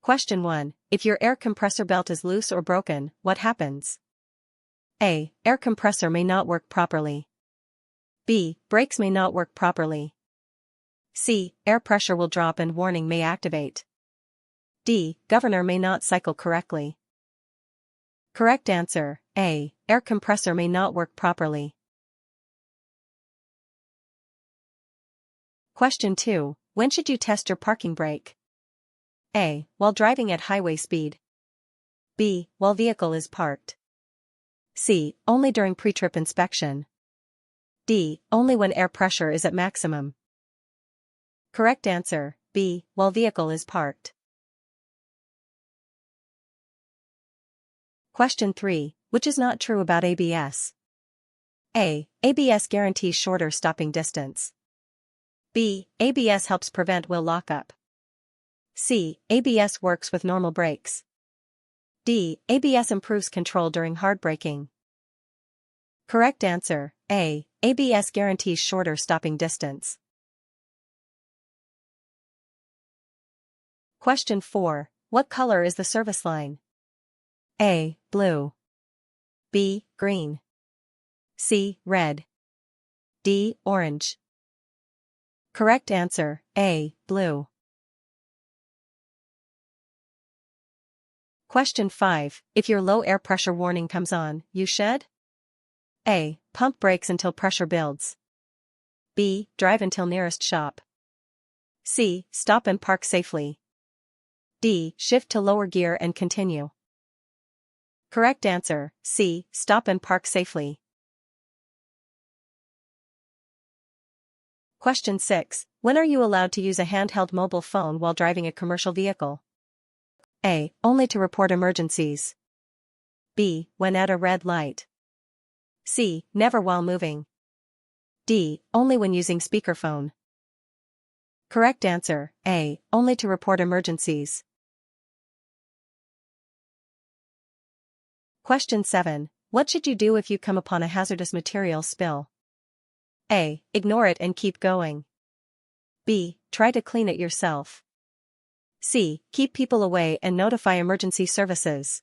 Question 1. If your air compressor belt is loose or broken, what happens? A. Air compressor may not work properly. B. Brakes may not work properly. C. Air pressure will drop and warning may activate. D. Governor may not cycle correctly. Correct answer, A. Air compressor may not work properly. Question 2. When should you test your parking brake? A. While driving at highway speed. B. While vehicle is parked. C. Only during pre-trip inspection. D. Only when air pressure is at maximum. Correct answer, B. While vehicle is parked. Question 3. Which is not true about ABS? A. ABS guarantees shorter stopping distance. B. ABS helps prevent wheel lockup. C. ABS works with normal brakes. D. ABS improves control during hard braking. Correct answer, A. ABS guarantees shorter stopping distance. Question 4. What color is the service line? A. Blue. B. Green. C. Red. D. Orange. Correct answer, A. Blue. Question 5. If your low air pressure warning comes on, you should? A. Pump brakes until pressure builds. B. Drive until nearest shop. C. Stop and park safely. D. Shift to lower gear and continue. Correct answer, C. Stop and park safely. Question 6. When are you allowed to use a handheld mobile phone while driving a commercial vehicle? A. Only to report emergencies. B. When at a red light. C. Never while moving. D. Only when using speakerphone. Correct answer, A. Only to report emergencies. Question 7. What should you do if you come upon a hazardous material spill? A. Ignore it and keep going. B. Try to clean it yourself. C. Keep people away and notify emergency services.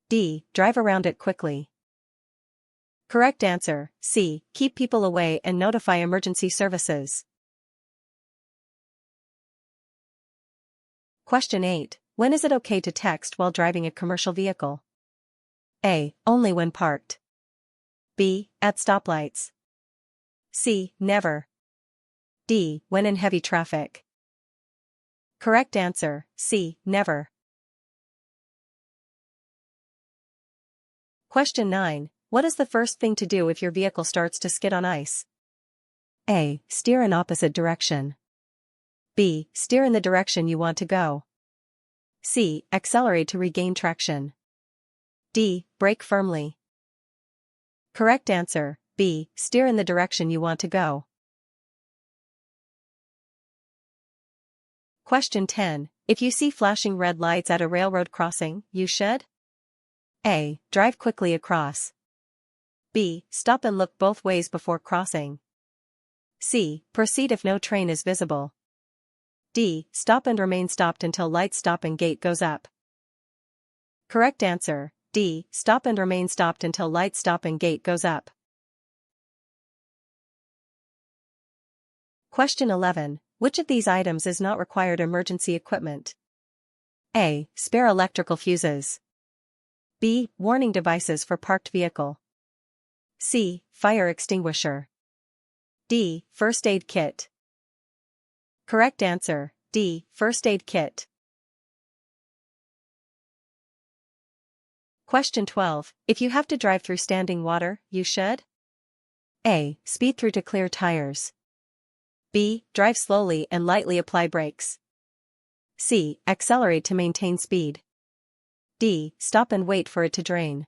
D. Drive around it quickly. Correct answer, C. Keep people away and notify emergency services. Question 8. When is it okay to text while driving a commercial vehicle? A. Only when parked. B. At stoplights. C. Never. D. When in heavy traffic. Correct answer, C. Never. Question 9. What is the first thing to do if your vehicle starts to skid on ice? A. Steer in opposite direction. B. Steer in the direction you want to go. C. Accelerate to regain traction. D. Brake firmly. Correct answer, B. Steer in the direction you want to go. Question 10. If you see flashing red lights at a railroad crossing, you should? A. Drive quickly across. B. Stop and look both ways before crossing. C. Proceed if no train is visible. D. Stop and remain stopped until light stop and gate goes up. Correct answer, D. Stop and remain stopped until light stop and gate goes up. Question 11. Which of these items is not required emergency equipment? A. Spare electrical fuses. B. Warning devices for parked vehicle. C. Fire extinguisher. D. First aid kit. Correct answer, D. First aid kit. Question 12. If you have to drive through standing water, you should? A. Speed through to clear tires. B. Drive slowly and lightly apply brakes. C. Accelerate to maintain speed. D. Stop and wait for it to drain.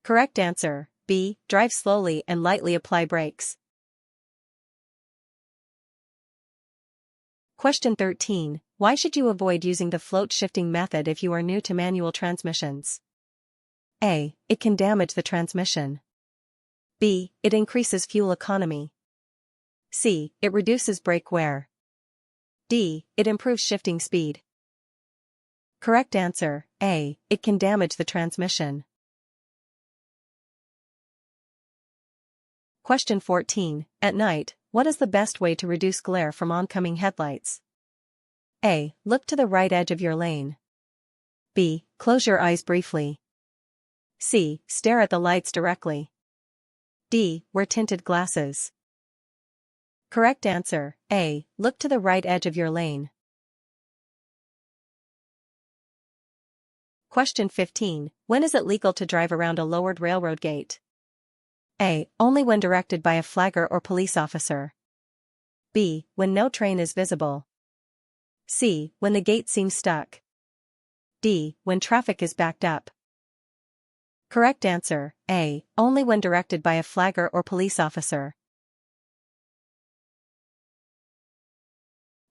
Correct answer, B. Drive slowly and lightly apply brakes. Question 13. Why should you avoid using the float shifting method if you are new to manual transmissions? A. It can damage the transmission. B. It increases fuel economy. C. It reduces brake wear. D. It improves shifting speed. Correct answer, A. It can damage the transmission. Question 14. At night, what is the best way to reduce glare from oncoming headlights? A. Look to the right edge of your lane. B. Close your eyes briefly. C. Stare at the lights directly. D. Wear tinted glasses. Correct answer, A. Look to the right edge of your lane. Question 15. When is it legal to drive around a lowered railroad gate? A. Only when directed by a flagger or police officer. B. When no train is visible. C. When the gate seems stuck. D. When traffic is backed up. Correct answer, A. Only when directed by a flagger or police officer.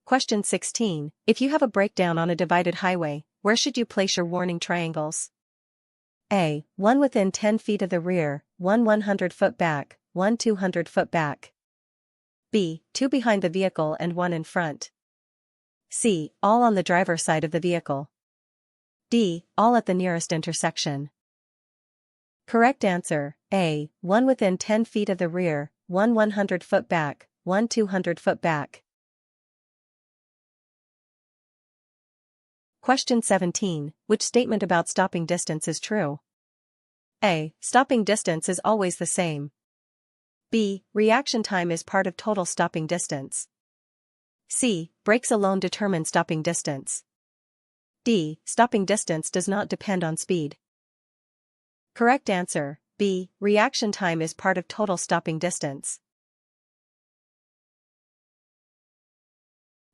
Question 16. If you have a breakdown on a divided highway, where should you place your warning triangles? A. 1 within 10 feet of the rear, 1 100 foot back, 1 200 foot back. B. 2 behind the vehicle and 1 in front. C. All on the driver's side of the vehicle. D. All at the nearest intersection. Correct answer, A. 1 within 10 feet of the rear, 1 100 foot back, 1 200 foot back. Question 17. Which statement about stopping distance is true? A. Stopping distance is always the same. B. Reaction time is part of total stopping distance. C. Brakes alone determine stopping distance. D. Stopping distance does not depend on speed. Correct answer, B. Reaction time is part of total stopping distance.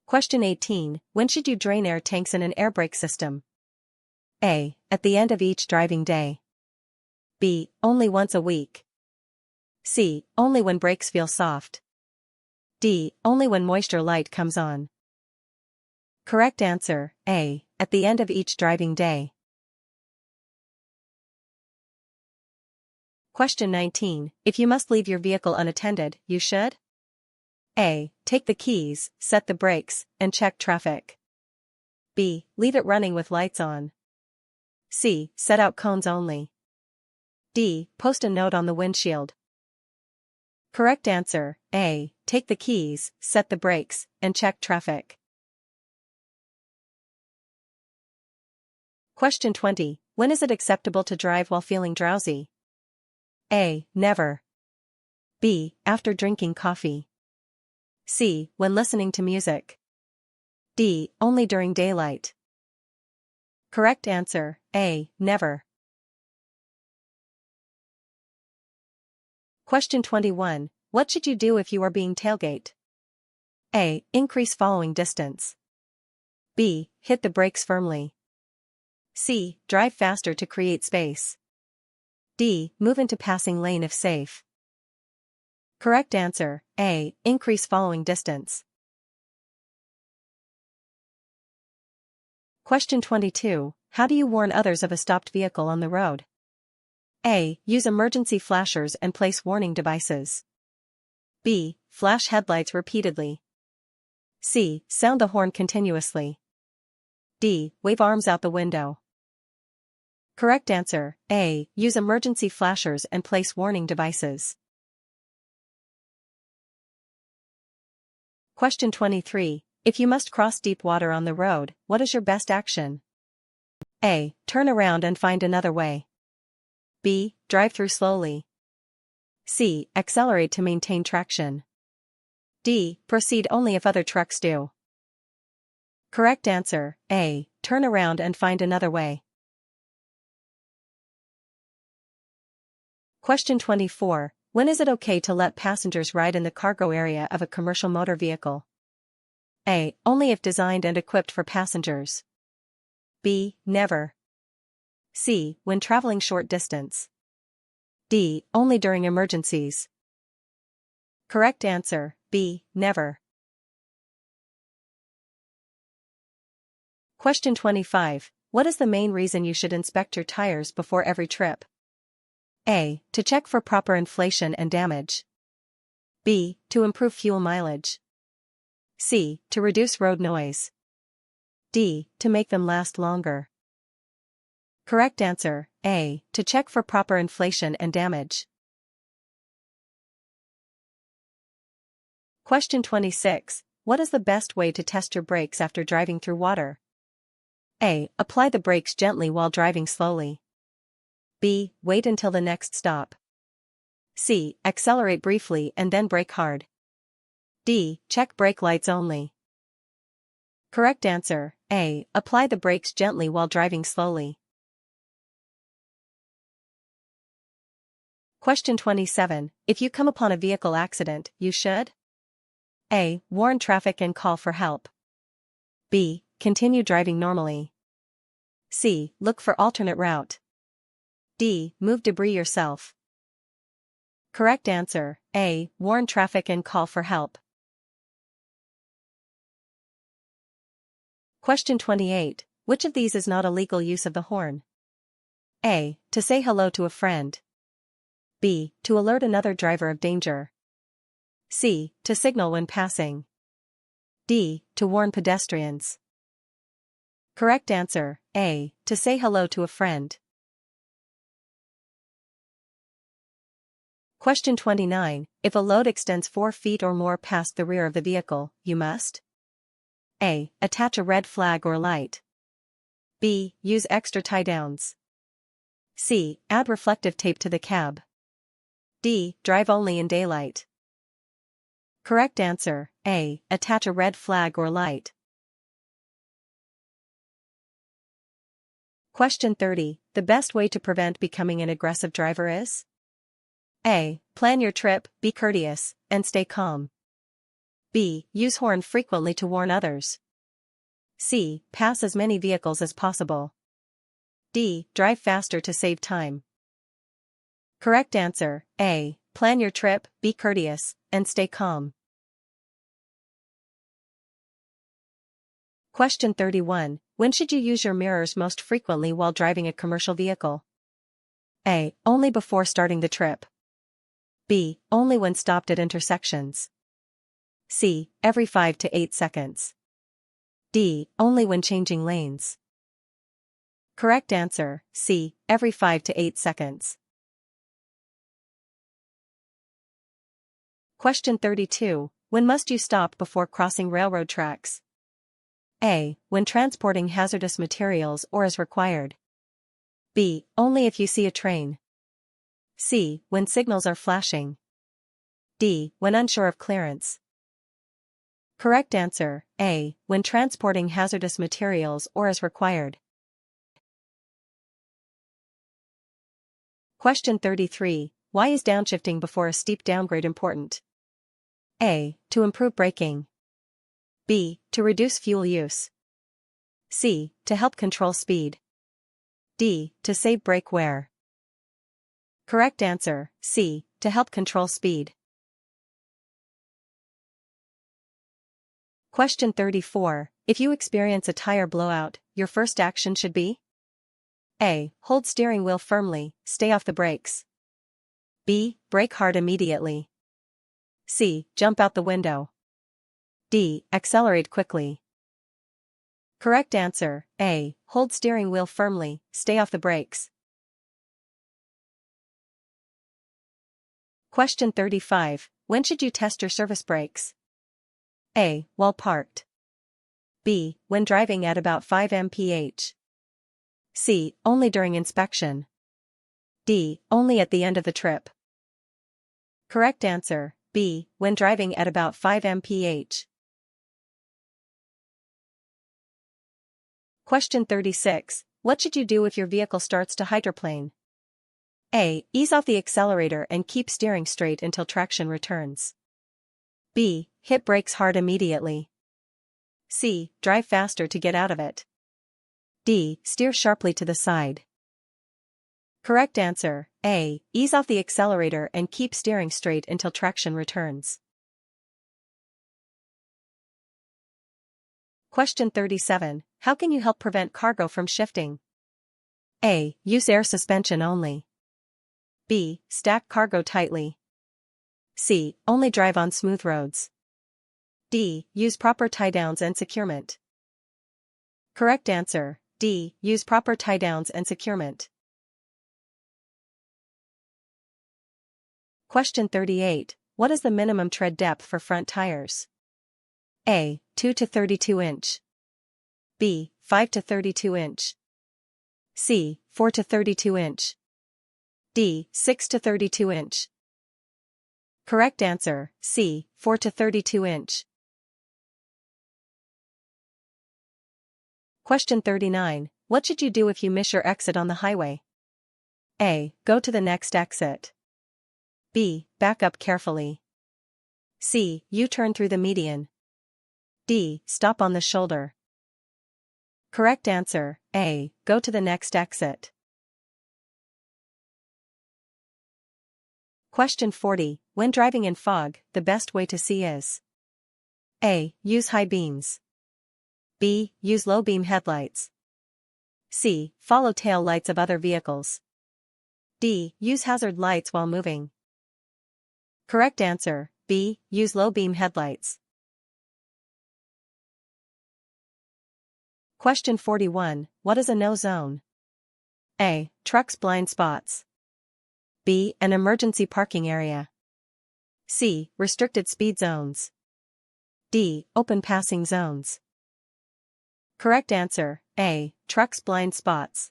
Question 18. When should you drain air tanks in an air brake system? A. At the end of each driving day. B. Only once a week. C. Only when brakes feel soft. D. Only when moisture light comes on. Correct answer, A. At the end of each driving day. Question 19. If you must leave your vehicle unattended, you should? A. Take the keys, set the brakes, and check traffic. B. Leave it running with lights on. C. Set out cones only. D. Post a note on the windshield. Correct answer, A. Take the keys, set the brakes, and check traffic. Question 20. When is it acceptable to drive while feeling drowsy? A. Never. B. After drinking coffee. C. When listening to music. D. Only during daylight. Correct answer, A. Never. Question 21. What should you do if you are being tailgate? A. Increase following distance. B. Hit the brakes firmly. C. Drive faster to create space. D. Move into passing lane if safe. Correct answer, A. Increase following distance. Question 22. How do you warn others of a stopped vehicle on the road? A. Use emergency flashers and place warning devices. B. Flash headlights repeatedly. C. Sound the horn continuously. D. Wave arms out the window. Correct answer, A. Use emergency flashers and place warning devices. Question 23. If you must cross deep water on the road, what is your best action? A. Turn around and find another way. B. Drive through slowly. C. Accelerate to maintain traction. D. Proceed only if other trucks do. Correct answer, A. Turn around and find another way. Question 24. When is it okay to let passengers ride in the cargo area of a commercial motor vehicle? A. Only if designed and equipped for passengers. B. Never. C. When traveling short distance. D. Only during emergencies. Correct answer, B. Never. Question 25. What is the main reason you should inspect your tires before every trip? A. To check for proper inflation and damage. B. To improve fuel mileage. C. To reduce road noise. D. To make them last longer. Correct answer, A. To check for proper inflation and damage. Question 26. What is the best way to test your brakes after driving through water? A. Apply the brakes gently while driving slowly. B. Wait until the next stop. C. Accelerate briefly and then brake hard. D. Check brake lights only. Correct answer, A. Apply the brakes gently while driving slowly. Question 27. If you come upon a vehicle accident, you should A. Warn traffic and call for help. B. Continue driving normally. C. Look for alternate route. D. Move debris yourself. Correct answer, A. Warn traffic and call for help. Question 28. Which of these is not a legal use of the horn? A. To say hello to a friend. B. To alert another driver of danger. C. To signal when passing. D. To warn pedestrians. Correct answer, A. To say hello to a friend. Question 29. If a load extends 4 feet or more past the rear of the vehicle, you must A. Attach a red flag or light. B. Use extra tie-downs. C. Add reflective tape to the cab. D. Drive only in daylight. Correct answer, A. Attach a red flag or light. Question 30. The best way to prevent becoming an aggressive driver is A. Plan your trip, be courteous, and stay calm. B. Use horn frequently to warn others. C. Pass as many vehicles as possible. D. Drive faster to save time. Correct answer, A. Plan your trip, be courteous, and stay calm. Question 31. When should you use your mirrors most frequently while driving a commercial vehicle? A. Only before starting the trip. B. Only when stopped at intersections. C. Every 5 to 8 seconds. D. Only when changing lanes. Correct answer, C. Every 5 to 8 seconds. Question 32. When must you stop before crossing railroad tracks? A. When transporting hazardous materials or as required. B. Only if you see a train. C. When signals are flashing. D. When unsure of clearance. Correct answer, A. When transporting hazardous materials or as required. Question 33. Why is downshifting before a steep downgrade important? A. To improve braking. B. To reduce fuel use. C. To help control speed. D. To save brake wear. Correct answer, C. To help control speed. Question 34. If you experience a tire blowout, your first action should be A. Hold steering wheel firmly, stay off the brakes. B. Brake hard immediately. C. Jump out the window. D. Accelerate quickly. Correct answer, A. Hold steering wheel firmly, stay off the brakes. Question 35. When should you test your service brakes? A. While parked. B. When driving at about 5 mph. C. Only during inspection. D. Only at the end of the trip. Correct answer, B. When driving at about 5 mph. Question 36. What should you do if your vehicle starts to hydroplane? A. Ease off the accelerator and keep steering straight until traction returns. B. Hit brakes hard immediately. C. Drive faster to get out of it. D. Steer sharply to the side. Correct answer, A. Ease off the accelerator and keep steering straight until traction returns. Question 37. How can you help prevent cargo from shifting? A. Use air suspension only. B. Stack cargo tightly. C. Only drive on smooth roads. D. Use proper tie-downs and securement. Correct answer, D. Use proper tie-downs and securement. Question 38. What is the minimum tread depth for front tires? A. 2 to 32 inch. B. 5 to 32 inch. C. 4 to 32 inch. D. 6 to 32 inch. Correct answer, C. 4 to 32 inch. Question 39. What should you do if you miss your exit on the highway? A. Go to the next exit. B. Back up carefully. C. U-turn through the median. D. Stop on the shoulder. Correct answer, A. Go to the next exit. Question 40. When driving in fog, the best way to see is: A. Use high beams. B. Use low beam headlights. C. Follow tail lights of other vehicles. D. Use hazard lights while moving. Correct answer, B. Use low beam headlights. Question 41. What is a no zone? A. Trucks blind spots. B. An emergency parking area. C. Restricted speed zones. D. Open passing zones. Correct answer, A. Trucks blind spots.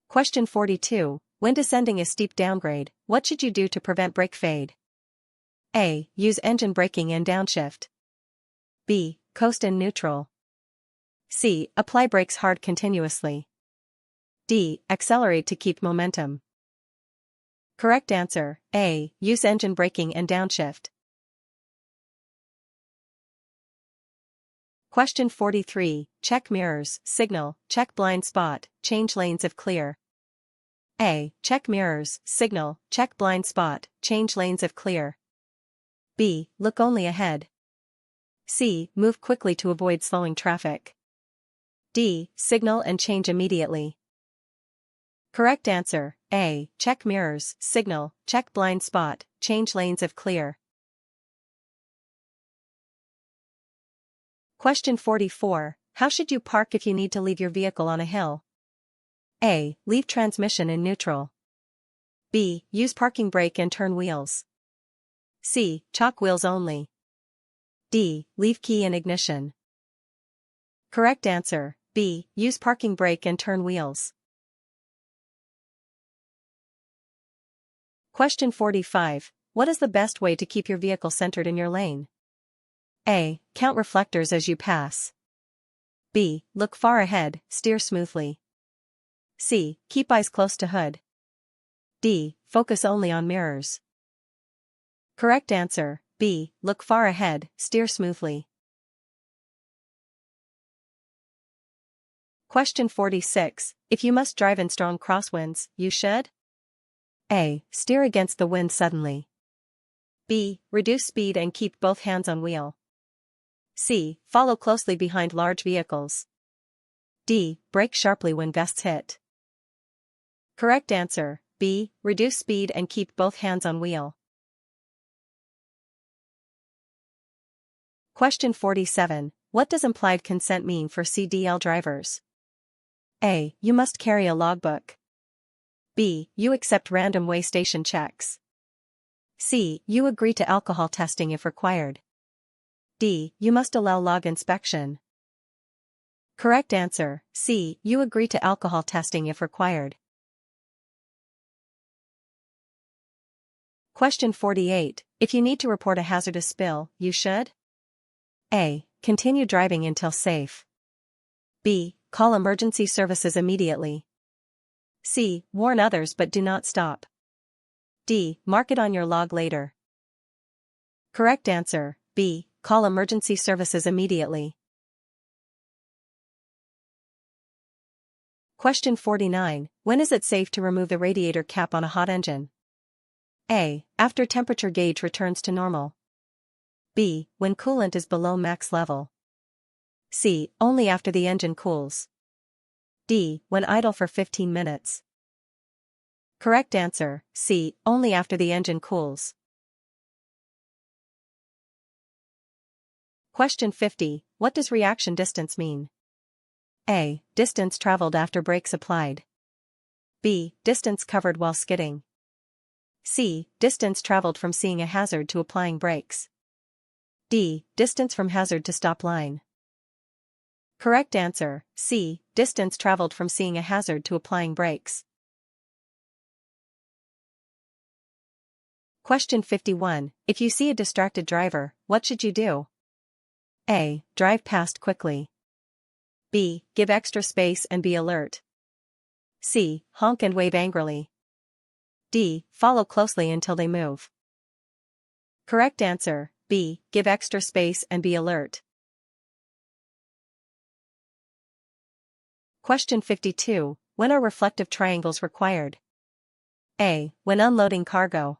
Question 42. When descending a steep downgrade, what should you do to prevent brake fade? A. Use engine braking and downshift. B. Coast in neutral. C. Apply brakes hard continuously. D. Accelerate to keep momentum. Correct answer, A. Use engine braking and downshift. Question 43. Check mirrors, signal, check blind spot, change lanes if clear. A. Check mirrors, signal, check blind spot, change lanes if clear. B. Look only ahead. C. Move quickly to avoid slowing traffic. D. Signal and change immediately. Correct answer, A. Check mirrors, signal, check blind spot, change lanes if clear. Question 44. How should you park if you need to leave your vehicle on a hill? A. Leave transmission in neutral. B. Use parking brake and turn wheels. C. Chalk wheels only. D. Leave key in ignition. Correct answer, B. Use parking brake and turn wheels. Question 45. What is the best way to keep your vehicle centered in your lane? A. Count reflectors as you pass. B. Look far ahead, steer smoothly. C. Keep eyes close to hood. D. Focus only on mirrors. Correct answer, B. Look far ahead, steer smoothly. Question 46. If you must drive in strong crosswinds, you should: A. Steer against the wind suddenly. B. Reduce speed and keep both hands on wheel. C. Follow closely behind large vehicles. D. Brake sharply when vests hit. Correct answer, B. Reduce speed and keep both hands on wheel. Question 47. What does implied consent mean for CDL drivers? A. You must carry a logbook. B. You accept random way station checks. C. You agree to alcohol testing if required. D. You must allow log inspection. Correct answer, C. You agree to alcohol testing if required. Question 48. If you need to report a hazardous spill, you should: A. Continue driving until safe. B. Call emergency services immediately. C. Warn others but do not stop. D. Mark it on your log later. Correct answer, B. Call emergency services immediately. Question 49. When is it safe to remove the radiator cap on a hot engine? A. After temperature gauge returns to normal. B. When coolant is below max level. C. Only after the engine cools. D. When idle for 15 minutes. Correct answer, C. Only after the engine cools. Question 50. What does reaction distance mean? A. Distance traveled after brakes applied. B. Distance covered while skidding. C. Distance traveled from seeing a hazard to applying brakes. D. Distance from hazard to stop line. Correct answer, C. Distance traveled from seeing a hazard to applying brakes. Question 51. If you see a distracted driver, what should you do? A. Drive past quickly. B. Give extra space and be alert. C. Honk and wave angrily. D. Follow closely until they move. Correct answer, B. Give extra space and be alert. Question 52. When are reflective triangles required? A. When unloading cargo.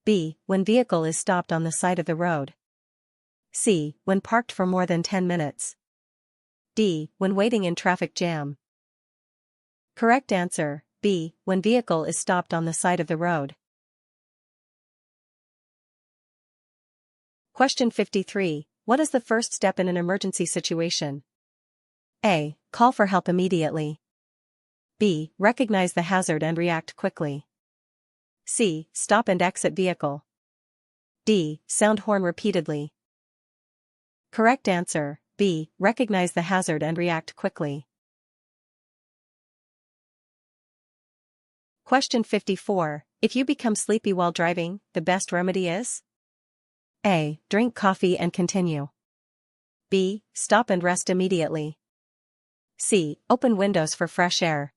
B. When vehicle is stopped on the side of the road. C. When parked for more than 10 minutes. D. When waiting in traffic jam. Correct answer, B. When vehicle is stopped on the side of the road. Question 53. What is the first step in an emergency situation? A. Call for help immediately. B. Recognize the hazard and react quickly. C. Stop and exit vehicle. D. Sound horn repeatedly. Correct answer, B. Recognize the hazard and react quickly. Question 54. If you become sleepy while driving, the best remedy is? A. Drink coffee and continue. B. Stop and rest immediately. C. Open windows for fresh air.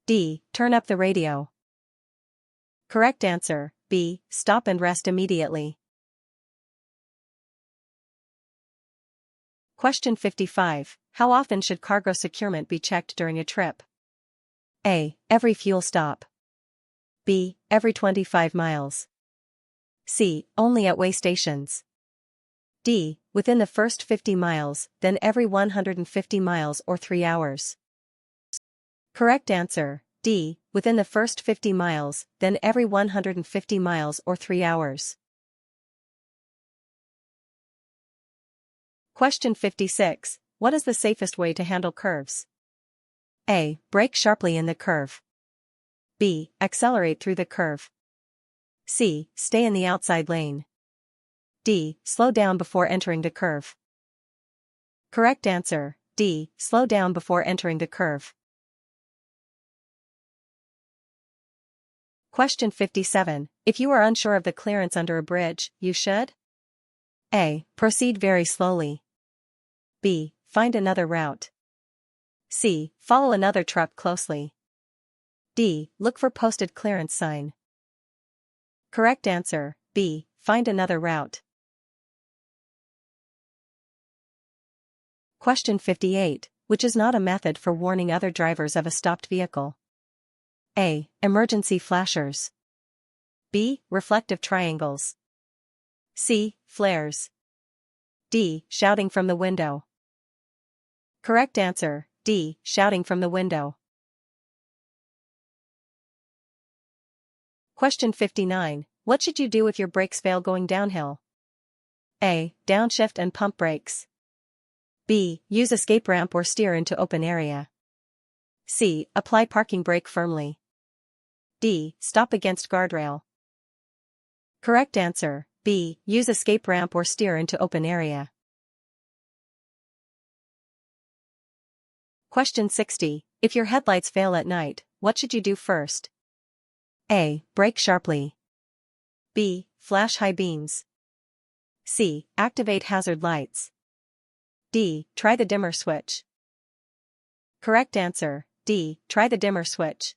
D. Turn up the radio. Correct answer, B. Stop and rest immediately. Question 55. How often should cargo securement be checked during a trip? A. Every fuel stop. B. Every 25 miles. C. Only at weigh stations. D. Within the first 50 miles, then every 150 miles or 3 hours. Correct answer, D. Within the first 50 miles, then every 150 miles or 3 hours. Question 56. What is the safest way to handle curves? A. Brake sharply in the curve. B. Accelerate through the curve. C. Stay in the outside lane. D. Slow down before entering the curve. Correct answer, D. Slow down before entering the curve. Question 57. If you are unsure of the clearance under a bridge, you should? A. Proceed very slowly. B. Find another route. C. Follow another truck closely. D. Look for posted clearance sign. Correct answer, B. Find another route. Question 58. Which is not a method for warning other drivers of a stopped vehicle? A. Emergency flashers. B. Reflective triangles. C. Flares. D. Shouting from the window. Correct answer, D. Shouting from the window. Question 59. What should you do if your brakes fail going downhill? A. Downshift and pump brakes. B. Use escape ramp or steer into open area. C. Apply parking brake firmly. D. Stop against guardrail. Correct answer, B. Use escape ramp or steer into open area. Question 60. If your headlights fail at night, what should you do first? A. Brake sharply. B. Flash high beams. C. Activate hazard lights. D. Try the dimmer switch. Correct answer, D. Try the dimmer switch.